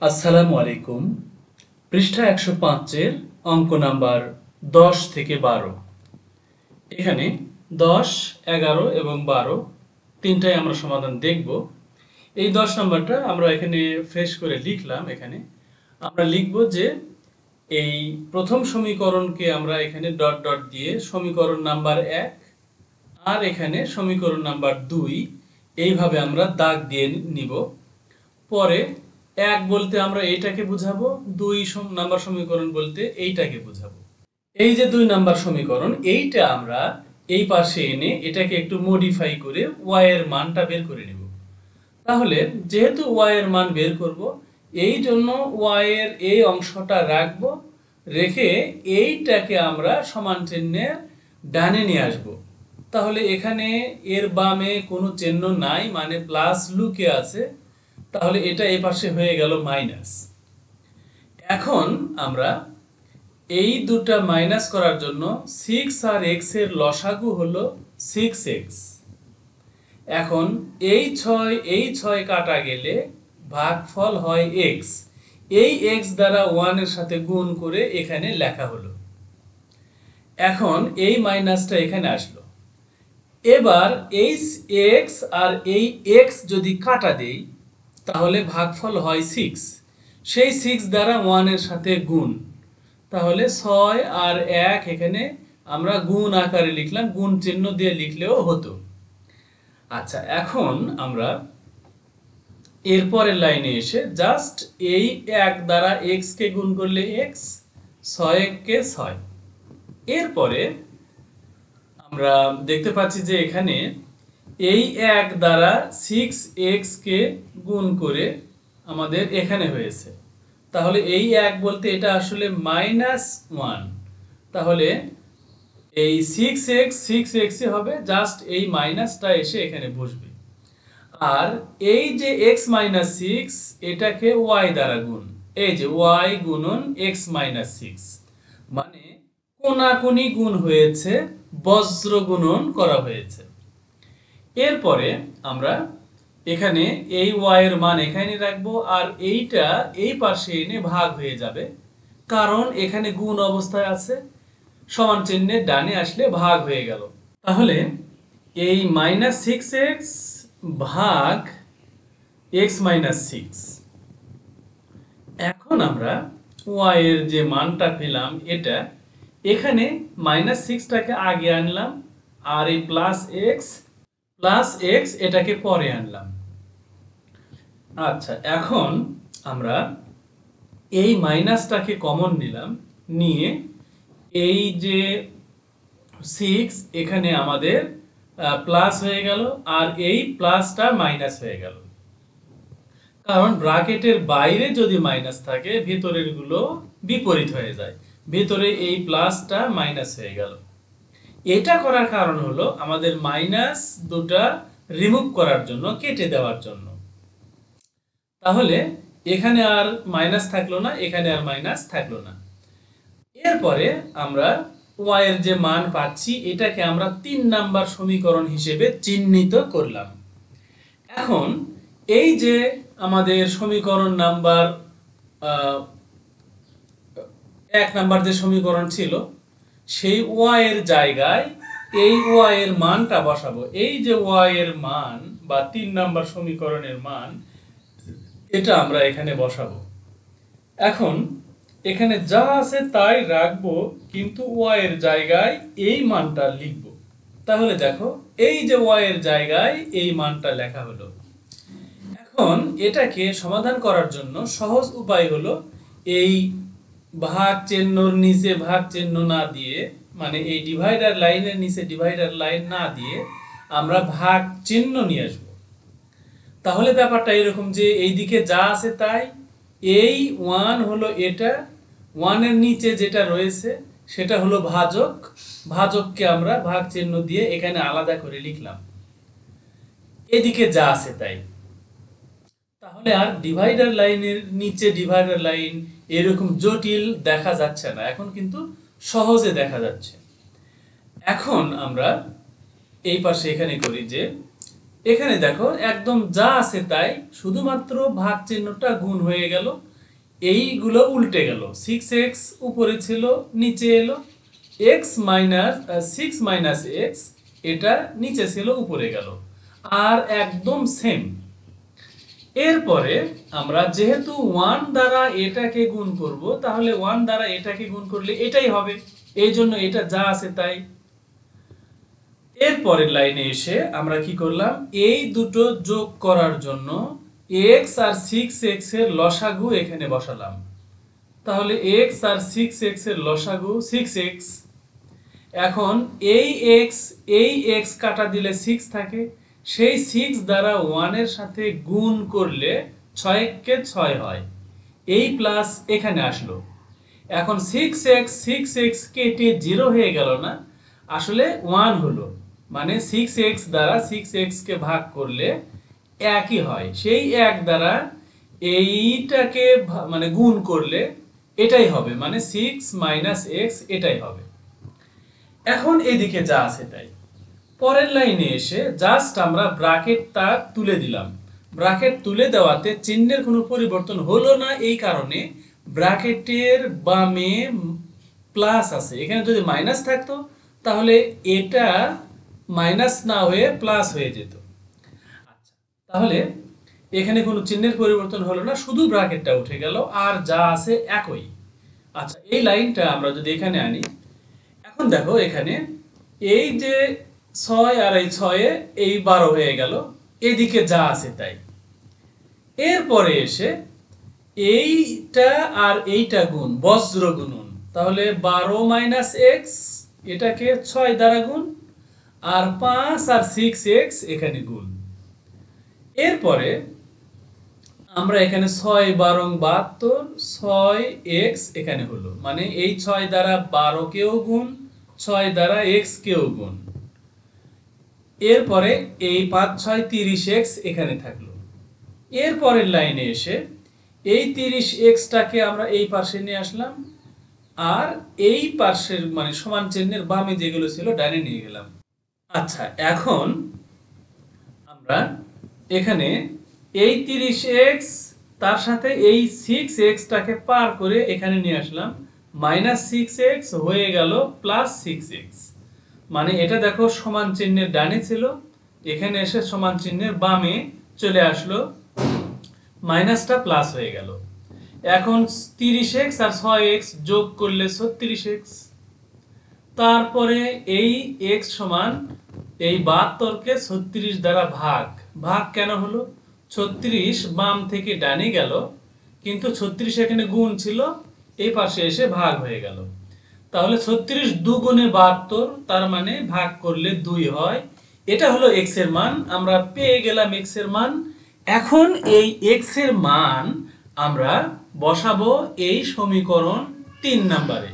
আসসালামু আলাইকুম। পৃষ্ঠা ১০৫-এর অঙ্ক নাম্বার ১০ থেকে ১২। এখানে ১০, ১১ এবং ১২ তিনটাই আমরা সমাধান দেখব। এই ১০ নাম্বারটা আমরা এখানে ফ্রেশ করে লিখলাম। এখানে আমরা লিখব যে এই প্রথম সমীকরণকে আমরা এখানে ডট ডট দিয়ে সমীকরণ নাম্বার ১ আর এখানে সমীকরণ নাম্বার ২ এইভাবে আমরা দাগ দিয়ে নিব। পরে ১ বলতে আমরা এইটাকে বুঝাবো, ২ নাম্বার সমীকরণ বলতে এইটাকে বুঝাবো। এই যে ২ নাম্বার সমীকরণ, এইটা আমরা এই পাশে এনে এটাকে একটু মডিফাই করে y এর মানটা বের করে নেব। তাহলে যেহেতু y এর মান বের করব, এই জন্য y এর এই অংশটা রাখবো, রেখে এইটাকে আমরা সমান চিহ্নের ডানে নিয়ে আসব। তাহলে এখানে এর বামে কোনো চিহ্ন নাই, মানে প্লাস লুকে আছে। তাহলে এটা এই পাশে হয়ে গেল মাইনাস। এখন আমরা এই দুটা মাইনাস করার জন্য 6 আর x এর লসাগু হলো 6x। এখন এই 6 কাটা গেলে ভাগফল হয় x। এই x দ্বারা 1 এর সাথে গুণ করে এখানে লেখা হলো। এখন এই মাইনাসটা এখানে আসলো। এবার এই x আর এই x যদি কাটা দেই তাহলে ভাগফল হয় 6। সেই 6 দ্বারা 1 এর সাথে গুণ, তাহলে 6 আর 1 এখানে আমরা গুণ আকারে লিখলাম, গুণ চিহ্ন দিয়ে লিখলেও হতো। আচ্ছা, এখন আমরা এরপরের লাইনে এসে জাস্ট এই 1 দ্বারা x কে গুণ করলে x, 6 কে 6। এরপরে আমরা দেখতে পাচ্ছি যে এখানে এই 1 দ্বারা 6x কে গুণ করে আমাদের এখানে হয়েছে। তাহলে এই 1 বলতে এটা আসলে -1। তাহলে এই 6x হবে, জাস্ট এই মাইনাসটা এসে এখানে বসবে। আর এই যে x - 6 এটাকে y দ্বারা গুণ, এই যে y গুণন x - 6, মানে কোনাকুনি গুণ হয়েছে, বজ্র গুণন করা হয়েছে। এরপরে আমরা এখানে এই y এর মান এখানে রাখবো, আর এইটা এই পাশে এনে ভাগ হয়ে যাবে, কারণ এখানে গুণ অবস্থায় আছে। সমান চিহ্নের ডানে আসলে ভাগ হয়ে গেল। তাহলে এই -6x ভাগ x - 6। এখন আমরা y এর যে মানটা পেলাম এটা এখানে -6টাকে আগে আনলাম, আর এই প্লাস x এটাকে পরে আনলাম। আচ্ছা, এখন আমরা এই মাইনাসটাকে কমন নিলাম, নিয়ে এই যে 6 এখানে আমাদের প্লাস হয়ে গেল, আর এই প্লাসটা মাইনাস হয়ে গেল। কারণ ব্র্যাকেটের বাইরে যদি মাইনাস থাকে ভেতরের গুলো বিপরীত হয়ে যায়, ভেতরে এই প্লাসটা মাইনাস হয়ে গেল। এটা করার কারণ হলো আমাদের মাইনাস দুটা রিমুভ করার জন্য, কেটে দেওয়ার জন্য। তাহলে এখানে আর মাইনাস থাকলো না, এখানে আর মাইনাস থাকলো না। এরপরে আমরা y এর যে মান পাচ্ছি এটাকে আমরা ৩ নাম্বার সমীকরণ হিসেবে চিহ্নিত করলাম। এখন এই যে আমাদের সমীকরণ নাম্বার ১ নাম্বার যে সমীকরণ ছিল, সেই y এর জায়গায় এই y এর মানটা বসাবো। এই যে y এর মান বা ৩ নাম্বার সমীকরণের মান, এটা আমরা এখানে বসাবো। এখন এখানে যা আছে তাই রাখবো, কিন্তু y এর জায়গায় এই মানটা লিখব। তাহলে দেখো এই যে y এর জায়গায় এই মানটা লেখা হলো। এখন এটাকে সমাধান করার জন্য সহজ উপায় হলো এই ভাগ চিহ্নর নিচে ভাগ চিহ্ন না দিয়ে, মানে এই ডিভাইডার লাইনের নিচে ডিভাইডার লাইন না দিয়ে আমরা ভাগ চিহ্ন নিয়ে আসব। তাহলে ব্যাপারটা এরকম যে এই দিকে যা আছে তাই, এই 1 হলো এটা, 1 এর নিচে যেটা রয়েছে সেটা হলো ভাজক, ভাজককে আমরা ভাগ চিহ্ন দিয়ে এখানে আলাদা করে লিখলাম। এদিকে যা আছে তাই। তাহলে আর ডিভাইডার লাইনের নিচে ডিভাইডার লাইন এরকম জটিল দেখা যাচ্ছে না, এখন কিন্তু সহজে দেখা যাচ্ছে। এখন আমরা এই পাশে এখানে করি যে এখানে দেখো একদম যা আছে তাই, শুধুমাত্র ভাগ চিহ্নটা গুণ হয়ে গেল, এইগুলো উল্টে গেল, 6x উপরে ছিল নিচে এলো, সিক্স মাইনাস এক্স এটা নিচে ছিল উপরে গেল, আর একদম সেম। এরপরে আমরা যেহেতু 1 দ্বারা এটাকে গুণ করব, তাহলে 1 দ্বারা এটাকে গুণ করলে এটাই হবে, এই জন্য এটা যা আছে তাই। এরপরের লাইনে এসে আমরা কি করলাম, এই দুটো যোগ করার জন্য x আর 6x এর লসাগু এখানে বসালাম। তাহলে x আর 6x এর লসাগু 6x। এখন এই x কাটা দিলে 6 থাকে, সেই 6 দ্বারা 1 এর সাথে গুণ করলে 6 কে 6 হয়, এই প্লাস এখানে আসলো। এখন 6x কেটে 0 হয়ে গেল না, আসলে 1 হলো, মানে 6x দ্বারা 6x কে ভাগ করলে একই হয়, সেই এক দ্বারা এইটাকে মানে গুণ করলে এটাই হবে, মানে 6 মাইনাস x এটাই হবে। এখন এদিকে যা আছে তাই। পরের লাইনে এসে জাস্ট আমরা ব্র্যাকেটটা তুলে দিলাম। ব্র্যাকেট তুলে দেওয়াতে চিহ্নের কোনো পরিবর্তন হলো না, এই কারণে ব্র্যাকেটের বামে প্লাস আছে। এখানে যদি মাইনাস থাকতো তাহলে এটা মাইনাস না হয়ে প্লাস হয়ে যেত। আচ্ছা, তাহলে এখানে কোনো চিহ্নের পরিবর্তন হলো না, শুধু ব্র্যাকেটটা উঠে গেল, আর যা আছে একই। আচ্ছা, এই লাইনটা আমরা যদি এখানে আনি, এখন দেখো এখানে এই যে 6 আর এই 6 এই 12 হয়ে গেল, এদিকে যা আছে তাই। এরপরে এসে এইটা আর এইটা গুণ, বজ্র গুণন, তাহলে 12 মাইনাস এক্স এটাকে 6 দ্বারা গুণ, আর 5 আর 6x এখানে গুণ। এরপরে আমরা এখানে 6 12 72, 6x এখানে হলো, মানে এই 6 দ্বারা 12 কেও গুণ, 6 দ্বারা x কেও গুণ। এরপরে এই 5 6 30x এখানে থাকলো। এরপরের লাইনে এসে এই 30x টাকে আমরা এই পাশে নিয়ে আসলাম, আর এই পাশের মানে সমান চিহ্নের বামে যেগুলো ছিল ডানে নিয়ে গেলাম। আচ্ছা, এখন আমরা এখানে এই 30x তার সাথে এই 6x টাকে পার করে এখানে নিয়ে আসলাম, মাইনাস 6x হয়ে গেল প্লাস 6x, মানে এটা দেখো সমান চিহ্নের ডানে ছিল, এখানে এসে সমান চিহ্নের বামে চলে আসলো, মাইনাসটা প্লাস হয়ে গেল। এখন 30x আর 6x যোগ করলে 36x, তারপরে এই x সমান এই 72 কে 36 দ্বারা ভাগ। ভাগ কেন হলো, 36 বাম থেকে ডানে গেল, কিন্তু 36 এখানে গুণ ছিল, এই পাশে এসে ভাগ হয়ে গেল। তাহলে 36 দুগুণে 72, তার মানে ভাগ করলে 2 হয়। এটা হলো x এর মান, আমরা পেয়ে গেলাম x এর মান। এখন এই x এর মান আমরা বসাবো এই সমীকরণ 3 নম্বরে।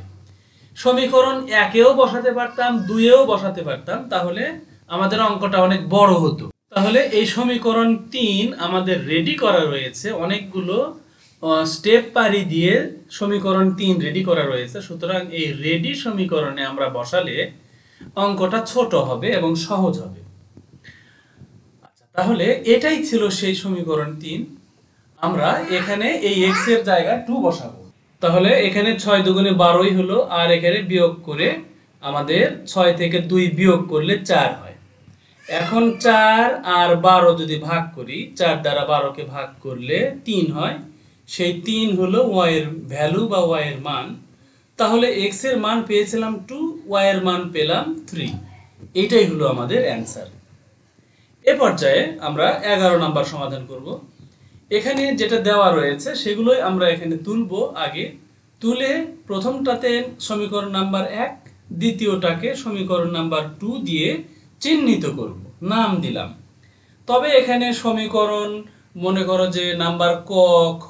সমীকরণ 1-এও বসাতে পারতাম, 2-এও বসাতে পারতাম, তাহলে আমাদের অঙ্কটা অনেক বড় হতো। তাহলে এই সমীকরণ 3 আমাদের রেডি করা রয়েছে, অনেকগুলো স্টেপ পারি দিয়ে সমীকরণ 3 রেডি করা রয়েছে। সুতরাং এই রেডি সমীকরণে আমরা বসালে অঙ্কটা ছোট হবে এবং সহজ হবে। আচ্ছা, তাহলে এটাই ছিল সেই সমীকরণ 3। আমরা এখানে এই x এর জায়গায় 2 বসাবো। তাহলে এখানে 6 দুগুণে 12ই হলো, আর এখানে বিয়োগ করে আমাদের 6 থেকে 2 বিয়োগ করলে 4 হয়। এখন 4 আর 12 যদি ভাগ করি, 4 দ্বারা 12 কে ভাগ করলে 3 হয়, সেই 3 হলো y এর ভ্যালু বা y এর মান। তাহলে x এর মান পেয়েছিলাম 2, y এর মান পেলাম 3। এইটাই হলো আমাদের অ্যান্সার। এ পর্যায়ে আমরা 11 নাম্বার সমাধান করব। এখানে যেটা দেওয়া রয়েছে সেগুলোই আমরা এখানে তুলবো। আগে তুলে প্রথমটাতে সমীকরণ নাম্বার 1, দ্বিতীয়টাকে সমীকরণ নাম্বার 2 দিয়ে চিহ্নিত করব, নাম দিলাম। তবে এখানে সমীকরণ মনে করো যে নাম্বার ক, খ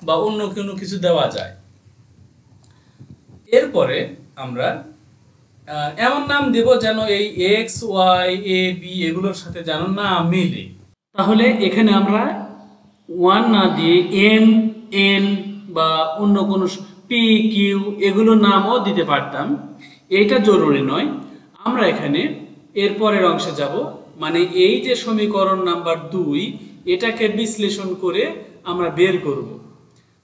বা অন্য কোনো কিছু দেওয়া যায়। এরপরে আমরা এমন নাম দেব যেন এই x, y, a, b এগুলোর সাথে যেন না মিলে। তাহলে এখানে আমরা 1 না দিয়ে m, n বা অন্য কোনো p, q এগুলো নামও দিতে পারতাম, এইটা জরুরি নয়। আমরা এখানে এরপরের অংশে যাব, মানে এই যে সমীকরণ নাম্বার 2 এটাকে বিশ্লেষণ করে আমরা বের করব।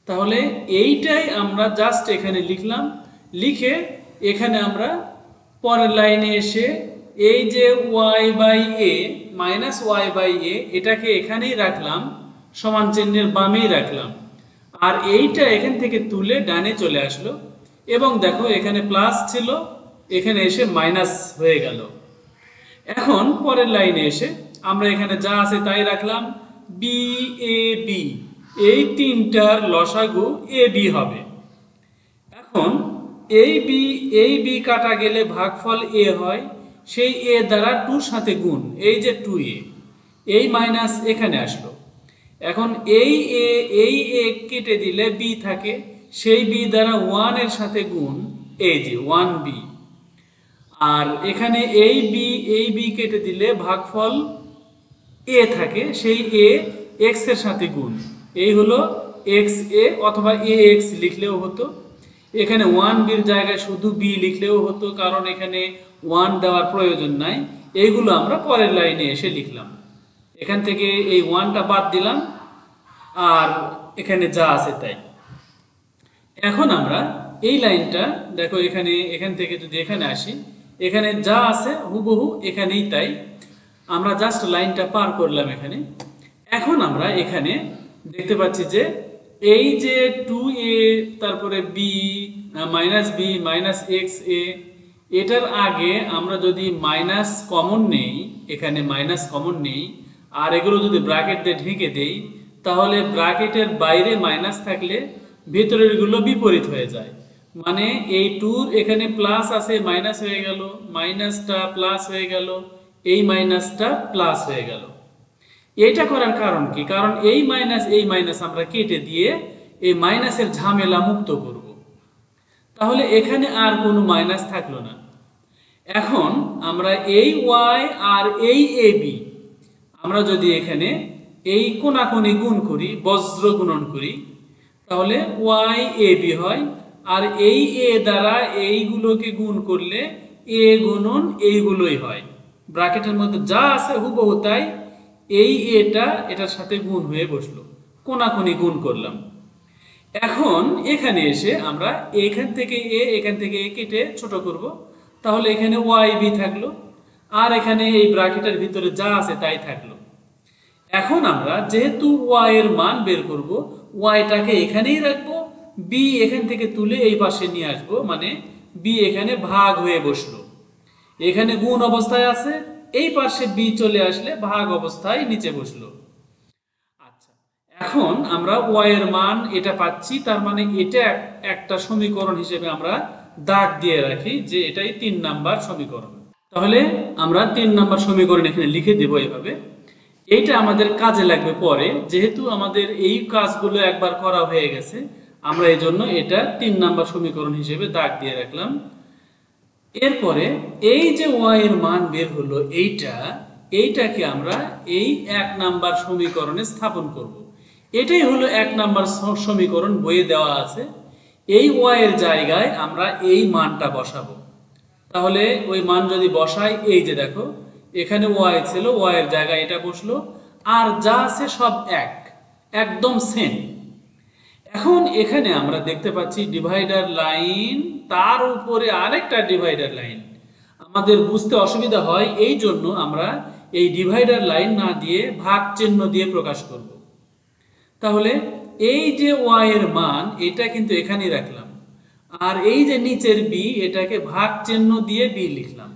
তাহলে এইটাই আমরা জাস্ট এখানে লিখলাম, লিখে এখানে আমরা পরের লাইনে এসে এই যে y by a minus y by a এটাকে এখানেই রাখলাম, সমান চিহ্নের বামেই রাখলাম, আর এইটা এখান থেকে তুলে ডানে চলে আসলো এবং দেখো এখানে প্লাস ছিল, এখানে এসে মাইনাস হয়ে গেল। এখন পরের লাইনে এসে আমরা এখানে যা আছে তাই রাখলাম, বি এ বি, এই তিনটার লসাগু এ বি হবে। এখন এই বি কাটা গেলে ভাগফল এ হয়, সেই এ দ্বারা 2 সাথে গুণ, এই যে 2a, এই মাইনাস এখানে আসলো। এখন এই এ কেটে দিলে বি থাকে, সেই বি দ্বারা 1 এর সাথে গুণ, এই যে 1b, আর এখানে এই বি কেটে দিলে ভাগফল এ থাকে, সেই এ এক্স এর সাথে গুণ, এই হলো এক্স এ, অথবা এ এক্স লিখলেও হতো। এখানে 1b এর জায়গায় শুধু বি লিখলেও হতো, কারণ এখানে 1 দেওয়ার প্রয়োজন নাই। এইগুলো আমরা পরের লাইনে এসে লিখলাম, এখান থেকে এই 1টা বাদ দিলাম, আর এখানে যা আছে তাই। এখন আমরা এই লাইনটা দেখো, এখান থেকে যদি এখানে আসি, এখানে যা আছে হুবহু এখানেই তাই, আমরা জাস্ট লাইনটা পার করলাম এখানে। এখন আমরা এখানে দেখতে পাচ্ছি যে এই যে 2a তারপরে বি মাইনাস এক্স এ, এটার আগে আমরা যদি মাইনাস কমন নেই, এখানে মাইনাস কমন নেই, আর এগুলো যদি ব্র্যাকেট দিয়ে ঢেকে দেই, তাহলে ব্র্যাকেটের বাইরে মাইনাস থাকলে ভেতরের গুলো বিপরীত হয়ে যায়। মানে এই 2 এখানে প্লাস আছে, মাইনাস হয়ে গেল, মাইনাসটা প্লাস হয়ে গেল, এই মাইনাসটা প্লাস হয়ে গেল। এইটা করার কারণ কি? কারণ এই মাইনাস আমরা কেটে দিয়ে এই মাইনাসের ঝামেলা মুক্ত করব। তাহলে এখানে আর কোনো মাইনাস থাকলো না। এখন আমরা এই y আর এই ab আমরা যদি এখানে এই কোণাকুণি গুণ করি, বজ্র গুণন করি, তাহলে y ab হয়, আর এই a দ্বারা এইগুলোকে গুণ করলে a গুণন এইগুলোই হয়। ব্র্যাকেটের মধ্যে যা আছে হুবহু তাই, এই এটার সাথে গুণ হয়ে বসলো, কোণাকুণি গুণ করলাম। এখন এখানে এসে আমরা এখান থেকে এ কেটে ছোট করব, তাহলে এখানে yb থাকলো, আর এখানে এই ব্র্যাকেটের ভিতরে যা আছে তাই থাকলো। এখন আমরা যেহেতু y এর মান বের করব, yটাকে এখানেই রাখবো, b এখান থেকে তুলে এই পাশে নিয়ে আসবো, মানে b এখানে ভাগ হয়ে বসলো, এখানে গুণ অবস্থায় আছে, এই পাশে b চলে আসলে ভাগ অবস্থায় নিচে বসলো। আচ্ছা, এখন আমরা y এর মান এটা পাচ্ছি, তার মানে এটা একটা সমীকরণ হিসেবে আমরা দাগ দিয়ে রাখি যে এটাই 3 নাম্বার সমীকরণ। তাহলে আমরা 3 নাম্বার সমীকরণ এখানে লিখে দেব এইভাবে। এইটা আমাদের কাজে লাগবে পরে, যেহেতু আমাদের এই কাজগুলো একবার করা হয়ে গেছে, আমরা এই জন্য এটা 3 নাম্বার সমীকরণ হিসেবে দাগ দিয়ে রাখলাম। এরপরে এই যে y এর মান বের হলো, এইটাকে আমরা এই 1 নাম্বার সমীকরণে স্থাপন করব। এটাই হলো 1 নাম্বার সমীকরণ, বইয়ে দেওয়া আছে। এই y এর জায়গায় আমরা এই মানটা বসাবো। তাহলে ওই মান যদি বসাই, এই যে দেখো এখানে y ছিল, y এর জায়গায় এটা বসলো, আর যা আছে সব একদম সেম। এখন এখানে আমরা দেখতে পাচ্ছি ডিভাইডার লাইন, তার উপরে আরেকটা ডিভাইডার লাইন। আমাদের বুঝতে অসুবিধা হয়, এই জন্য আমরা এই ডিভাইডার লাইন না দিয়ে ভাগ চিহ্ন দিয়ে প্রকাশ করব। তাহলে এই যে y এর মান, এটা কিন্তু এখানেই রাখলাম, আর এই যে নিচের b, এটাকে ভাগ চিহ্ন দিয়ে b লিখলাম,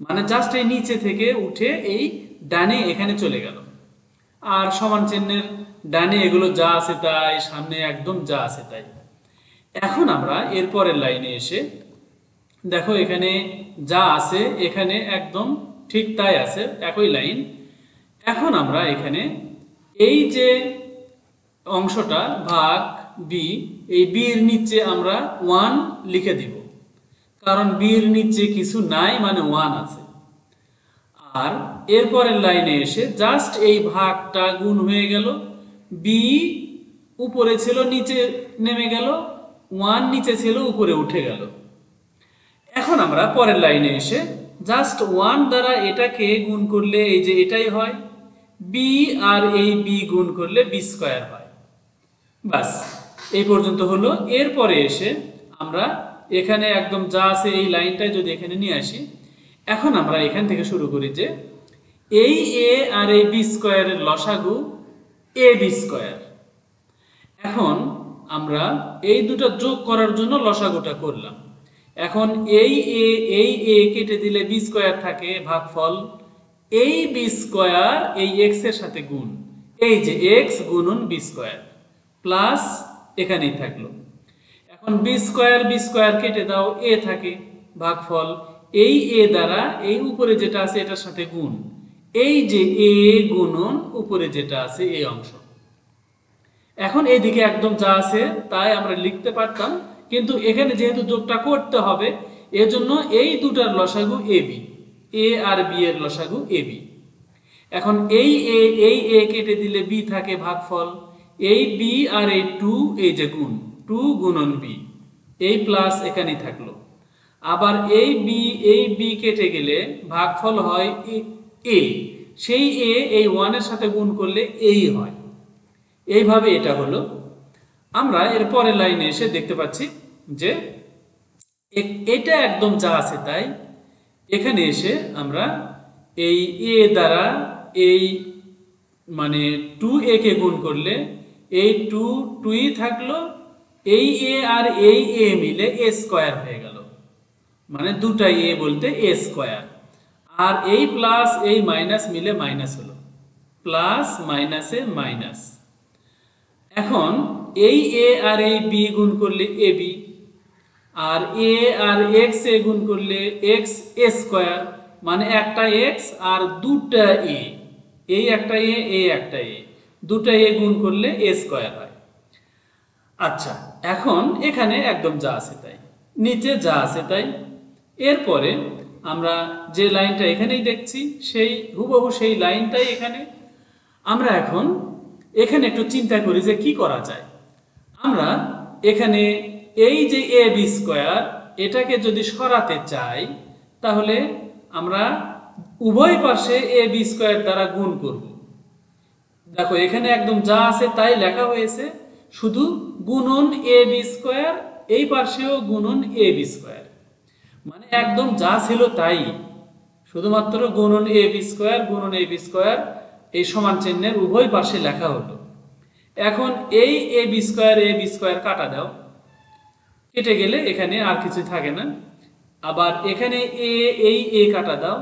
মানে জাস্ট এই নিচে থেকে উঠে এই ডানে এখানে চলে গেল, আর সমান চিহ্নের ডানে এগুলো যা আছে তাই, সামনে একদম যা আছে তাই। এখন আমরা এরপরের লাইনে এসে দেখো এখানে যা আছে এখানে একদম ঠিক তাই আছে, একই লাইন। এখন আমরা এখানে এই যে অংশটা ভাগ বি, এই বি এর নিচে আমরা 1 লিখে দিব, কারণ বি এর নিচে কিছু নাই, মানে 1 আছে। আর এরপরের লাইনে এসে জাস্ট এই ভাগটা গুণ হয়ে গেল, বি উপরে ছিল নিচে নেমে গেল, 1 নিচে ছিল উপরে উঠে গেল। এখন আমরা পরের লাইনে এসে জাস্ট 1 দ্বারা এটাকে গুণ করলে এই যে এটাই হয়, বি আর এই বি গুণ করলে বি স্কয়ার হয়। বাস, এই পর্যন্ত হলো। এরপরে এসে আমরা এখানে একদম যা আছে এই লাইনটাই যদি এখানে নিয়ে আসি, এখন আমরা এখান থেকে শুরু করি যে এই এ আর এই বি স্কোয়ারের লসাগু এ বি স্কোয়ার। এখন আমরা এই দুটো যোগ করার জন্য লসাগুটা করলাম। এখন এই এ কেটে দিলে বি স্কোয়ার থাকে, ভাগফল এই বি স্কোয়ার এই এক্স এর সাথে গুণ, এই যে এক্স গুণন বি স্কোয়ার প্লাস এখানেই থাকলো। এখন বি স্কোয়ার কেটে দাও, এ থাকে, ভাগফল এই এ দ্বারা এই উপরে যেটা আছে এটার সাথে গুণ, এই যে এ গুণন উপরে যেটা আছে এই অংশ। এখন এইদিকে একদম যা আছে তাই আমরা লিখতে পারতাম, কিন্তু এখানে যেহেতু যোগটা করতে হবে এজন্য এই দুটার লসাগু A B, A R B এর লসাগু এ বি। এখন এই এ কেটে দিলে বি থাকে, ভাগফল এই বি আর এই টু, এই যে গুণ টু গুণন বি, এই প্লাস এখানেই থাকলো। আবার এই বি কেটে গেলে ভাগফল হয় এ, সেই এ এই ওয়ানের সাথে গুণ করলে এই হয়। এইভাবে এটা হলো। আমরা এর পরের লাইনে এসে দেখতে পাচ্ছি যে এটা একদম যা আছে তাই। এখানে এসে আমরা এই এ দ্বারা এই মানে 2a কে গুণ করলে এই টুই থাকলো, এই এ আর এই এ মিলে এ স্কোয়ার হয়ে গেল, মানে দুটা এ বলতে এ স্কোয়ার। আর এই প্লাস এই মাইনাস মিলে মাইনাস হলো, প্লাস মাইনাসে মাইনাস। এখন এই এ আর এই বি গুণ করলে A B, R A R x এ গুণ করলে এক্স এ স্কোয়ার, মানে একটা এক্স আর দুটা এ, এই একটা এ এই একটা এ, দুটা এ গুণ করলে এ স্কোয়ার হয়। আচ্ছা, এখন এখানে একদম যা আছে তাই, নিচে যা আছে তাই। এরপরে আমরা যে লাইনটা এখানেই দেখছি সেই হুবহু সেই লাইনটাই এখানে। আমরা এখন এখানে একটু চিন্তা করি যে কি করা যায়। আমরা এখানে এই যে এ বি স্কোয়ার এটাকে যদি সরাতে চাই তাহলে আমরা উভয় পাশে এ বি স্কোয়ার দ্বারা গুণ করব। দেখো এখানে একদম যা আছে তাই লেখা হয়েছে, শুধু গুণন এ বি স্কোয়ার, এই পাশেও গুণন এ বি স্কোয়ার, মানে একদম যা ছিল তাই, শুধুমাত্র গুণন এ বি স্কোয়ার গুণন এ বি স্কোয়ার এই সমান চিহ্নের উভয় পাশে লেখা হলো। এখন এই এ বি স্কোয়ার কাটা দাও, কেটে গেলে এখানে আর কিছু থাকে না। আবার এখানে এই এ কাটা দাও,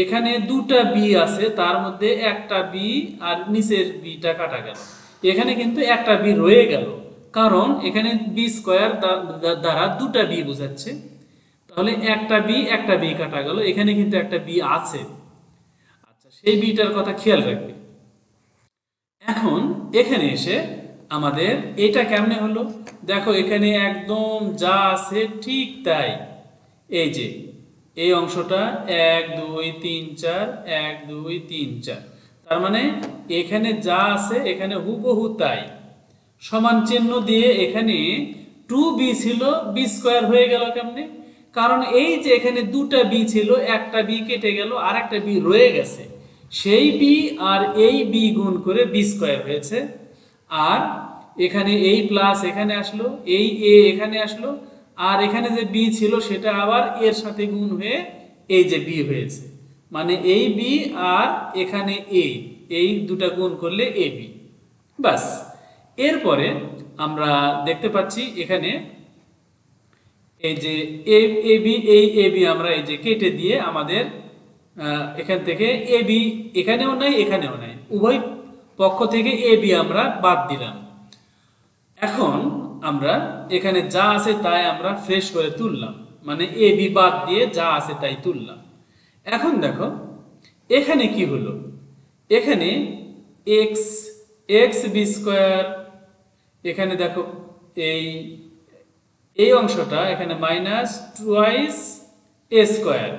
এখানে দুটা বি আছে তার মধ্যে একটা বি আর নিচের বিটা কাটা গেল, এখানে কিন্তু একটা বি রয়ে গেল, কারণ এখানে বি স্কোয়ার দ্বারা দুটা বি বোঝাচ্ছে, তাহলে একটা বি কাটা গেল, এখানে কিন্তু একটা বি আছে। আচ্ছা, সেই বিটার কথা খেয়াল রাখবে। এখন এখানে এসে আমাদের এটা কেমনে হলো, দেখো এখানে একদম যা আছে ঠিক তাই, এই যে এই অংশটা 1 2 3 4 1 2 3 4, তার মানে এখানে যা আছে এখানে হুবহু তাই। সমান চিহ্ন দিয়ে এখানে 2b ছিল বি স্কোয়ার হয়ে গেল কেমনে, কারণ এই যে এখানে দুটা বি ছিল, একটা বি কেটে গেল আর একটা বি রয়ে গেছে, সেই বি আর এই বি গুণ করে বি স্কোয়ার হয়েছে। আর এখানে এই প্লাস এখানে আসলো, এই এ এখানে আসলো, আর এখানে যে বি ছিল সেটা আবার এর সাথে গুণ হয়ে এই যে বি হয়েছে, মানে এই বি আর এখানে এ, এই দুটা গুণ করলে এ বি, বাস। এরপরে আমরা দেখতে পাচ্ছি এখানে এই যে এ বি আমরা এই যে কেটে দিয়ে আমাদের এখান থেকে এ বি এখানেও নাই এখানেও নাই, উভয় পক্ষ থেকে এ বি আমরা বাদ দিলাম। এখন আমরা এখানে যা আছে তাই আমরা ফ্রেশ করে তুললাম, মানে এ বি বাদ দিয়ে যা আছে তাই তুললাম। এখন দেখো এখানে কি হলো, এখানে এক্স বি স্কোয়ার, এখানে দেখো এই অংশটা এখানে মাইনাস টুয়াইস এ স্কোয়ার,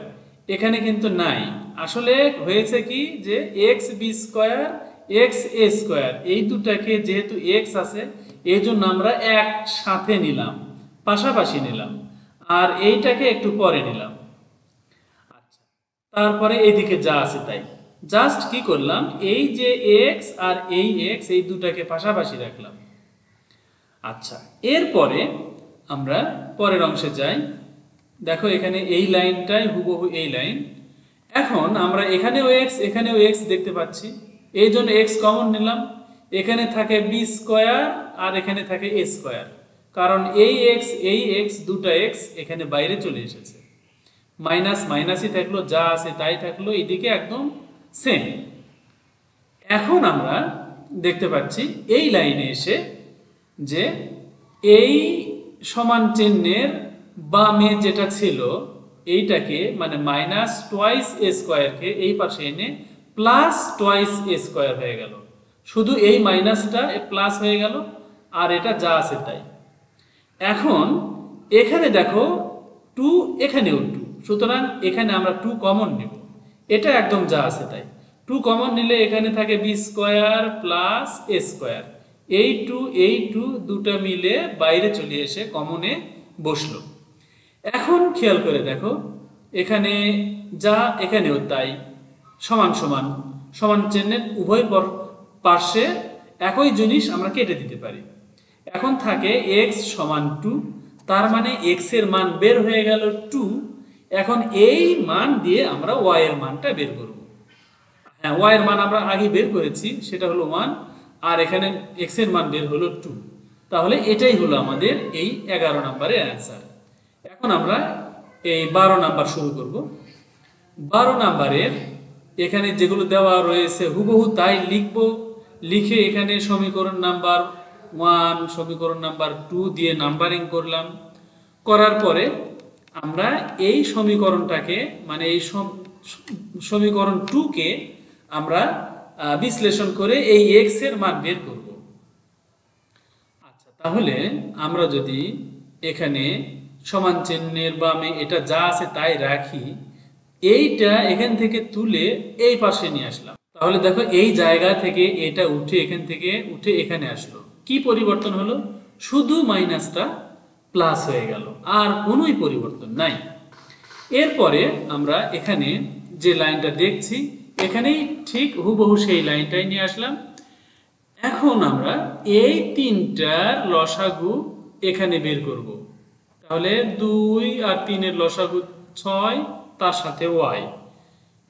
এখানে কিন্তু নাই। আসলে হয়েছে কি যে এক্স বি স্কোয়ার এক্স এ স্কোয়ার, এই দুটাকে যেহেতু এক্স আছে এই জন্য আমরা একসাথে নিলাম, পাশাপাশি নিলাম, আর এইটাকে একটু পরে নিলাম। আচ্ছা, তারপরে এইদিকে যা আছে তাই, জাস্ট কি করলাম, এই যে এক্স আর এই এক্স এই দুটাকে পাশাপাশি রাখলাম। আচ্ছা, এরপরে আমরা পরের অংশে যাই। দেখো এখানে এই লাইনটাই হুবহু এই লাইন। এখন আমরা এখানেও এক্স এখানেও এক্স দেখতে পাচ্ছি, এই জন্য এক্স কমন নিলাম। এখানে থাকে বি স্কোয়ার আর এখানে থাকে এ স্কোয়ার, কারণ এই এক্স দুটা এক্স এখানে বাইরে চলে এসেছে। মাইনাস মাইনাসই থাকলো, যা আছে তাই থাকলো, এদিকে একদম সেম। এখন আমরা দেখতে পাচ্ছি এই লাইনে এসে যে এই সমান চিহ্নের বামে যেটা ছিল এইটাকে মানে মাইনাস টোয়াইস এ স্কোয়ারকে এই পাশে এনে প্লাস টোয়াইস এ স্কোয়ার হয়ে গেল। শুধু এই মাইনাসটা প্লাস হয়ে গেল, আর এটা যা আছে তাই। এখন এখানে দেখো টু, এখানেও টু, সুতরাং এখানে আমরা টু কমন নেব। এটা একদম যা আছে তাই। টু কমন নিলে এখানে থাকে বি স্কোয়ার প্লাস এ স্কোয়ার। এই টু দুটা মিলে বাইরে চলে এসে কমনে বসলো। এখন খেয়াল করে দেখো এখানে যা এখানেও তাই, সমান সমান, সমান চিহ্নের উভয় পার্শ্বে একই জিনিস আমরা কেটে দিতে পারি। এখন থাকে x সমান 2, তার মানে x এর মান বের হয়ে গেল 2। এখন এই মান দিয়ে আমরা y এর মানটা বের করব। হ্যাঁ, y এর মান আমরা আগে বের করেছি, সেটা হলো 1, আর এখানে x এর মান বের হলো 2। তাহলে এটাই হলো আমাদের এই 11 নম্বরের অ্যান্সার। এখন আমরা এই 12 নাম্বার শুরু করব। 12 নাম্বারের এখানে যেগুলো দেওয়া রয়েছে হুবহু তাই লিখব। লিখে এখানে সমীকরণ নাম্বার 1 সমীকরণ নাম্বার 2 দিয়ে নাম্বারিং করলাম। করার পরে আমরা এই সমীকরণটাকে মানে এই সমীকরণ 2 কে আমরা বিশ্লেষণ করে এই x এর মান বের করব। আচ্ছা, তাহলে আমরা যদি এখানে সমান চিহ্নের বামে এটা যা আছে তাই রাখি, এইটা এখান থেকে তুলে এই পাশে নিয়ে আসলাম, তাহলে দেখো এই জায়গা থেকে এটা উঠে এখান থেকে উঠে এখানে আসলো। কি পরিবর্তন হলো? শুধু মাইনাসটা প্লাস হয়ে গেল, আর কোনোই পরিবর্তন নাই। এরপরে আমরা এখানে যে লাইনটা দেখছি এখানেই ঠিক হুবহু সেই লাইনটাই নিয়ে আসলাম। এখন আমরা এই তিনটার লসাগু এখানে বের করব। তাহলে 2 আর 3 এর লসাগু 6, তার সাথে y,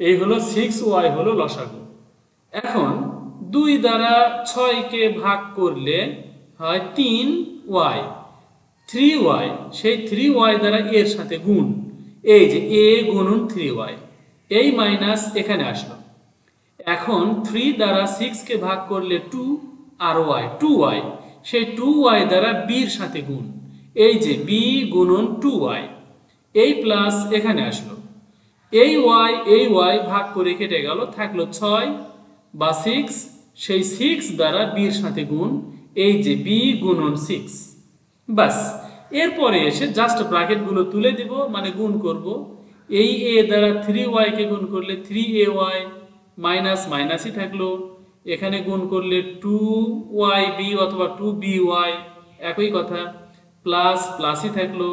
এই হলো 6y হলো লসাগু। এখন 2 দ্বারা 6 কে ভাগ করলে হয় 3y, 3y, সেই 3y দ্বারা এর সাথে গুণ, এই যে a গুণন 3y, এই মাইনাস এখানে আসলো। এখন 3 দ্বারা 6 কে ভাগ করলে 2 আর y, 2y, সেই 2y দ্বারা b এর সাথে গুণ, এই যে b গুণন 2y, এই প্লাস এখানে আসলো। এই y ভাগ করে কেটে গেল, থাকলো 6 বা 6, সেই 6 দ্বারা b এর সাথে গুণ, এই যে b গুণন 6। বাস, এরপরে এসে জাস্ট ব্র্যাকেট গুলো তুলে দিব, মানে গুণ করব। এই a দ্বারা 3y কে গুণ করলে 3ay, মাইনাস মাইনাসই থাকলো, এখানে গুণ করলে 2yb অথবা 2by, একই কথা, প্লাস প্লাসই থাকলো,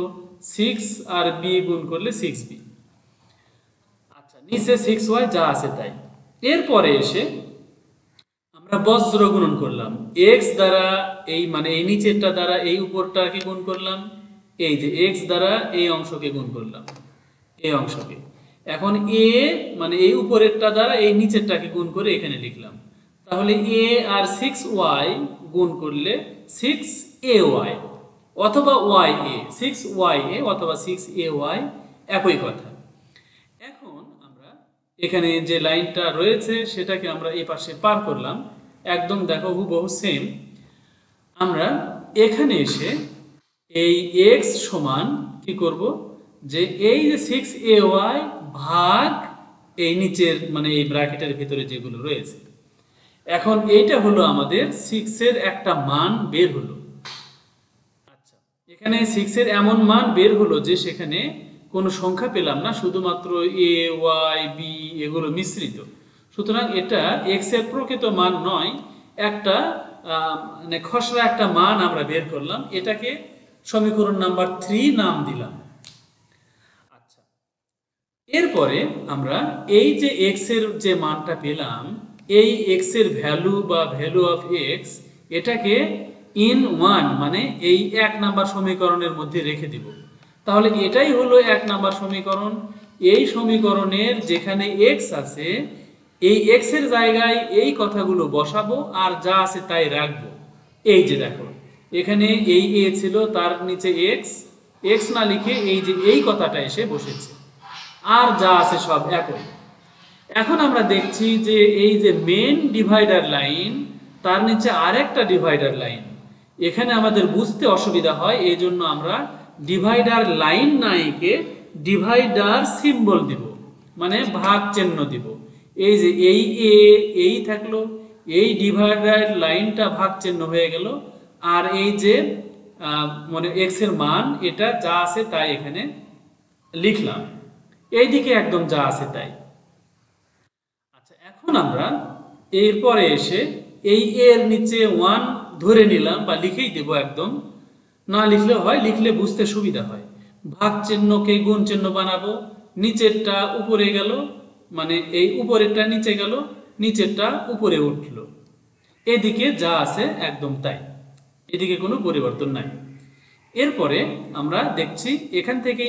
6 আর b গুণ করলে 6b। আচ্ছা, নিচে 6y যা আছে তাই। এরপরে এসে আমরা বজ্র গুণন করলাম, x দ্বারা এই মানে এই নিচেরটা দ্বারা এই উপরটাকে গুণ করলাম, এই যে x দ্বারা এই অংশকে গুণ করলাম, এই অংশকে। এখন a মানে এই উপরেরটা দ্বারা এই নিচেরটাকে গুণ করে এখানে লিখলাম। তাহলে a আর 6y গুণ করলে 6ay অথবা ya, 6ya অথবা 6ay, একই কথা। এখন আমরা এখানে যে লাইনটা রয়েছে সেটাকে আমরা এই পাশে পার করলাম, একদম দেখো হুবহু সেম। আমরা এখানে এসে এই x সমান কি করব, যে এই যে 6ay ভাগ এই নিচের মানে এই ব্র্যাকেটের ভিতরে যেগুলো রয়েছে, এখন এইটা হলো আমাদের 6 এর একটা মান বের হলো। আচ্ছা, এখানে 6 এর এমন মান বের হলো যে সেখানে কোনো সংখ্যা পেলাম না, শুধুমাত্র a y b এগুলো মিশ্রিত। সুতরাং এটা x এর প্রকৃত মান নয়, একটা মানে খসড়া একটা মান আমরা বের করলাম, এটাকে সমীকরণ নাম্বার 3 নাম দিলাম। আচ্ছা, এরপরে আমরা এই যে x এর যে মানটা পেলাম, এই x এর ভ্যালু বা ভ্যালু অফ x, এটাকে ইন ওয়ান মানে এই 1 নাম্বার সমীকরণের মধ্যে রেখে দিব। তাহলে এটাই হলো 1 নাম্বার সমীকরণ। এই সমীকরণের যেখানে x আছে এই x এর জায়গায় এই কথাগুলো বসাবো আর যা আছে তাই রাখবো। এই যে দেখো এখানে এই a ছিল, তার নিচে x না লিখে এই যে এই কথাটা এসে বসেছে, আর যা আছে সব একই। এখন আমরা দেখছি যে এই যে মেন ডিভাইডার লাইন তার নিচে আরেকটা ডিভাইডার লাইন, এখানে আমাদের বুঝতে অসুবিধা হয়, এই জন্য আমরা ডিভাইডার লাইন নাইকে ডিভাইডার সিম্বল দিব, মানে ভাগ চিহ্ন দিব। এই যে এই থাকলো, এই ডিভাইডার লাইনটা ভাগ চিহ্ন হয়ে গেল, আর এই যে মানে এক্স এর মান এটা যা আছে তাই এখানে লিখলাম, এইদিকে একদম যা আছে তাই। আচ্ছা, এখন আমরা এরপরে এসে এই এর নিচে 1 ধরে নিলাম বা লিখেই দেব, একদম না লিখলেও হয়, লিখলে বুঝতে সুবিধা হয়। ভাগ চিহ্নকে গুণ চিহ্ন বানাবো, নিচেরটা উপরে গেল মানে এই উপরেরটা নিচে গেল, নিচেরটা উপরে উঠলো, এদিকে যা আছে একদম তাই, এদিকে কোনো পরিবর্তন নাই। এরপরে আমরা দেখছি এখান থেকে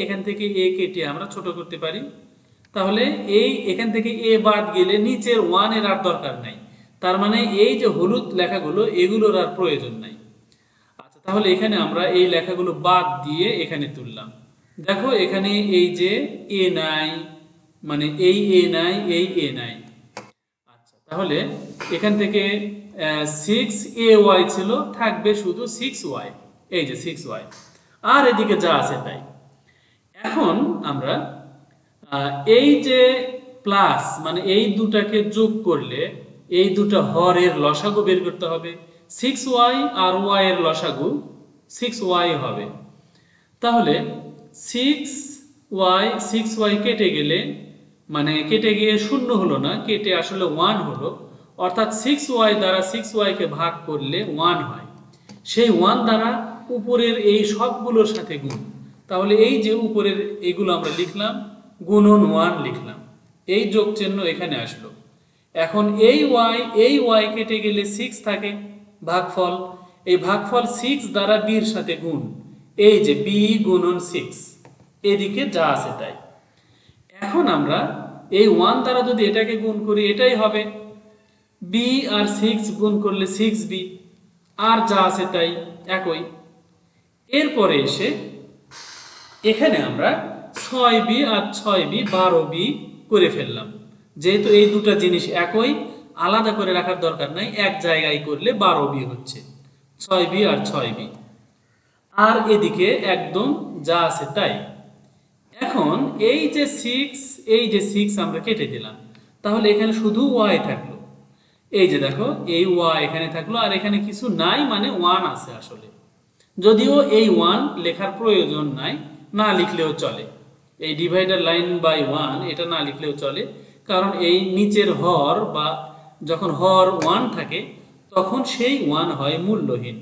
এখান থেকে এ কেটে আমরা ছোট করতে পারি। তাহলে এখান থেকে এ বাদ গেলে নিচের 1 এর আর দরকার নাই, তার মানে এই যে হলুদ লেখাগুলো এগুলোর আর প্রয়োজন নাই। আচ্ছা, তাহলে এখানে আমরা এই লেখাগুলো বাদ দিয়ে এখানে তুললাম। দেখো এখানে এই যে এ নাই, মানে এই এ নাই, এই এ নাই। আচ্ছা, তাহলে এখান থেকে 6ay ছিল, থাকবে শুধু 6y, এই যে 6y, আর এদিকে যা আছে তাই। এখন আমরা এই যে প্লাস মানে এই দুটাকে যোগ করলে এই দুটা হরের লসাগু বের করতে হবে। 6y আর y এর লসাগু 6y হবে। তাহলে 6y কেটে গেলে মানে কেটে গিয়ে 0 হলো না, কেটে আসলে 1 হলো, অর্থাৎ 6y দ্বারা 6y কে ভাগ করলে 1 হয়। সেই 1 দ্বারা উপরের এই সবগুলোর সাথে গুণ, তাহলে এই যে উপরের এগুলো আমরা লিখলাম, গুণন 1 লিখলাম, এই যোগ চিহ্ন এখানে আসলো। এখন এই y কেটে গেলে 6 থাকে ভাগফল, এই ভাগফল 6 দ্বারা b এর সাথে গুণ, এই যে b গুণন 6, এদিকে যা আছে তাই। এখন আমরা এই 1 দ্বারা যদি এটাকে গুণ করি এটাই হবে, b আর 6 গুণ করলে 6b, আর যা আছে তাই একই। এরপরে এসে এখানে আমরা 6b আর 6b 12b করে ফেললাম, যেহেতু এই দুটো জিনিস একই, আলাদা করে রাখার দরকার নাই, এক জায়গায় করলে 12b হচ্ছে, 6b আর 6b, আর এদিকে একদম যা আছে তাই। এখন এই যে 6 আমরা কেটে দিলাম, তাহলে এখানে শুধু y থাকলো, এই যে দেখো এই y এখানে থাকলো, আর এখানে কিছু নাই মানে 1 আছে আসলে, যদিও এই 1 লেখার প্রয়োজন নাই, না লিখলেও চলে, এই ডিভাইডার লাইন বাই 1 এটা না লিখলেও চলে, কারণ এই নিচের হর বা যখন হর 1 থাকে তখন সেই 1 হয় মূল্যহীন।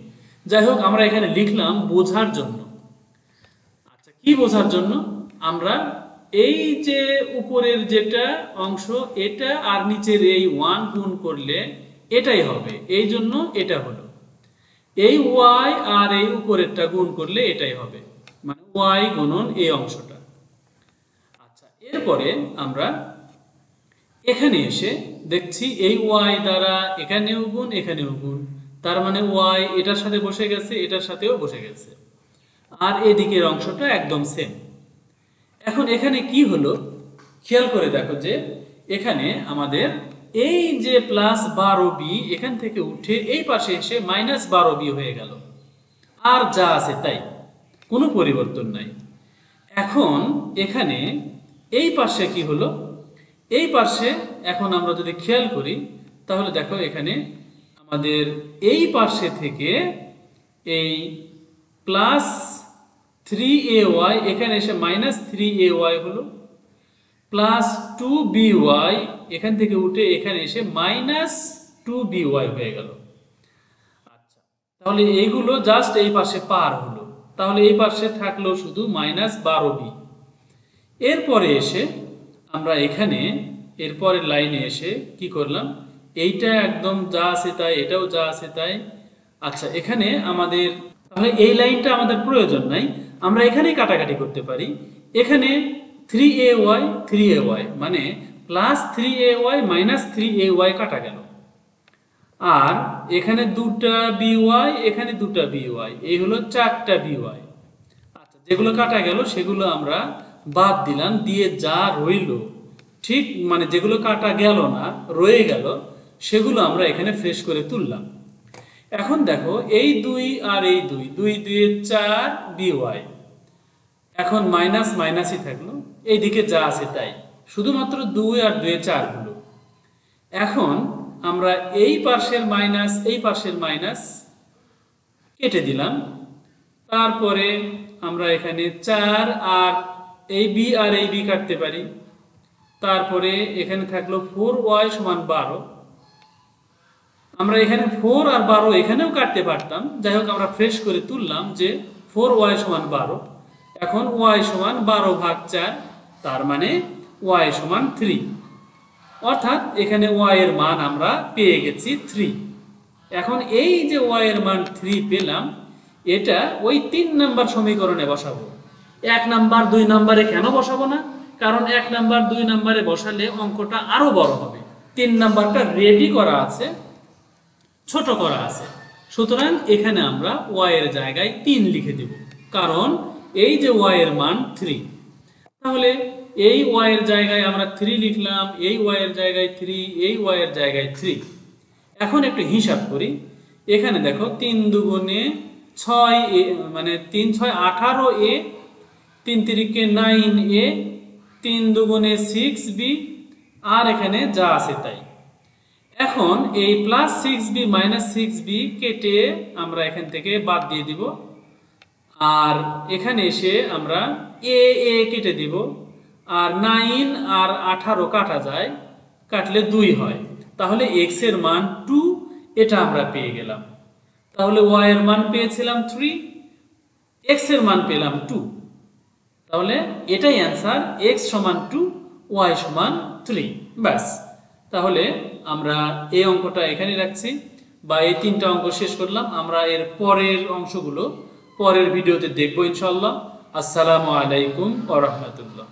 যাই হোক, আমরা এখানে লিখলাম বোঝার জন্য। আচ্ছা, কি বোঝার জন্য? আমরা এই যে উপরের যেটা অংশ এটা আর নিচের এই 1 গুণ করলে এটাই হবে, এই জন্য এটা হলো, এই y আর এই উপরেরটা গুণ করলে এটাই হবে, মানে y গুণন এই অংশটা। আচ্ছা, এরপরে আমরা এখানে এসে দেখছি এই y দ্বারা এখানেও গুণ এখানেও গুণ, তার মানে y এটার সাথে বসে গেছে, এটার সাথেও বসে গেছে, আর এদিকের অংশটা একদম সেম। এখন এখানে কি হলো খেয়াল করে দেখো যে এখানে আমাদের এই যে প্লাস 12b এখান থেকে উঠে এই পাশে এসে মাইনাস 12b হয়ে গেল, আর যা আছে তাই, কোনো পরিবর্তন নাই। এখন এখানে এই পাশে কি হলো, এই পাশে এখন আমরা যদি খেয়াল করি তাহলে দেখো এখানে আমাদের এই পাশে থেকে এই প্লাস 3ay এখানে এসে মাইনাস 3ay হলো, প্লাস 2by এখান থেকে উঠে এখানে এসে মাইনাস 2by হয়ে গেল। আচ্ছা, তাহলে এইগুলো জাস্ট এই পাশে পার হলো, তাহলে এই পাশে থাকলো শুধু মাইনাস 12b। এরপরে এসে আমরা এখানে এরপরের লাইনে এসে কি করলাম, এইটা একদম যা আছে তাই, এটাও যা আছে তাই, আচ্ছা, এখানে আমাদের তাহলে এই লাইনটা আমাদের প্রয়োজন নাই, আমরা এখানেই কাটাকাটি করতে পারি। এখানে 3ay 3ay মানে প্লাস 3ay মাইনাস 3ay কাটা গেল, আর এখানে দুটা বিওয়াই, এখানে দুটা বিওয়াই, এই হলো চারটা বিওয়াই। আচ্ছা, যেগুলো কাটা গেল সেগুলো আমরা বাদ দিলাম, দিয়ে যা রইল ঠিক মানে যেগুলো কাটা গেল না রয়ে গেল সেগুলো আমরা এখানে ফ্রেশ করে তুললাম। এখন দেখো এই 2 আর এই 2, 2 2 4 বিওয়াই, এখন মাইনাস মাইনাসই থাকলো, এইদিকে যা আছে তাই, শুধুমাত্র 2 আর 2 4 হলো। এখন আমরা এই পাশের মাইনাস এই পাশের মাইনাস কেটে দিলাম, তারপরে আমরা এখানে 4 আর এই বি আর এই বি কাটতে পারি, তারপরে এখানে থাকলো 4y সমান 12। আমরা এখানে 4 আর 12 এখানেও কাটতে পারতাম, যাই হোক আমরা ফ্রেশ করে তুললাম যে 4y সমান 12। এখন y সমান 12 ভাগ 4, তার মানে y সমান 3, অর্থাৎ এখানে y এর মান আমরা পেয়ে গেছি 3। এখন এই যে y এর মান 3 পেলাম, এটা ওই 3 নাম্বার সমীকরণে বসাবো। 1 নাম্বার 2 নাম্বারে কেন বসাবো না? কারণ 1 নাম্বার 2 নাম্বারে বসালে অঙ্কটা আরো বড় হবে। 3 নাম্বারটা রেডি করা আছে, ছোট করা আছে, সুতরাং এখানে আমরা y এর জায়গায় 3 লিখে দেব, কারণ এই যে y এর মান 3। তাহলে এই y এর জায়গায় আমরা 3 লিখলাম, এই y এর জায়গায় 3, এই y এর জায়গায় 3। এখন একটু হিসাব করি। এখানে দেখো 3 দুগুণে 6a মানে 3 6 18a, 3 3 9a, 3 দুগুণে 6b, আর এখানে যা আছে তাই। এখন এই প্লাস 6b মাইনাস 6b কেটে আমরা এখান থেকে বাদ দিয়ে দিব, আর এখানে এসে আমরা এ এ কেটে দিব, আর 9 আর 18 কাটা যায়, কাটলে 2 হয়, তাহলে x এর মান 2, এটা আমরা পেয়ে গেলাম। তাহলে y এর মান পেয়েছিলাম 3, x এর মান পেলাম 2, তাহলে এটাই অ্যান্সার, x সমান 2, y সমান 3। ব্যাস, তাহলে আমরা এই অঙ্কটা এখানে রাখছি, বা এই 3টা অঙ্ক শেষ করলাম। আমরা এর পরের অংশগুলো পরের ভিডিওতে দেখব ইনশাআল্লাহ। আসসালামু আলাইকুম ওয়া রাহমাতুল্লাহ।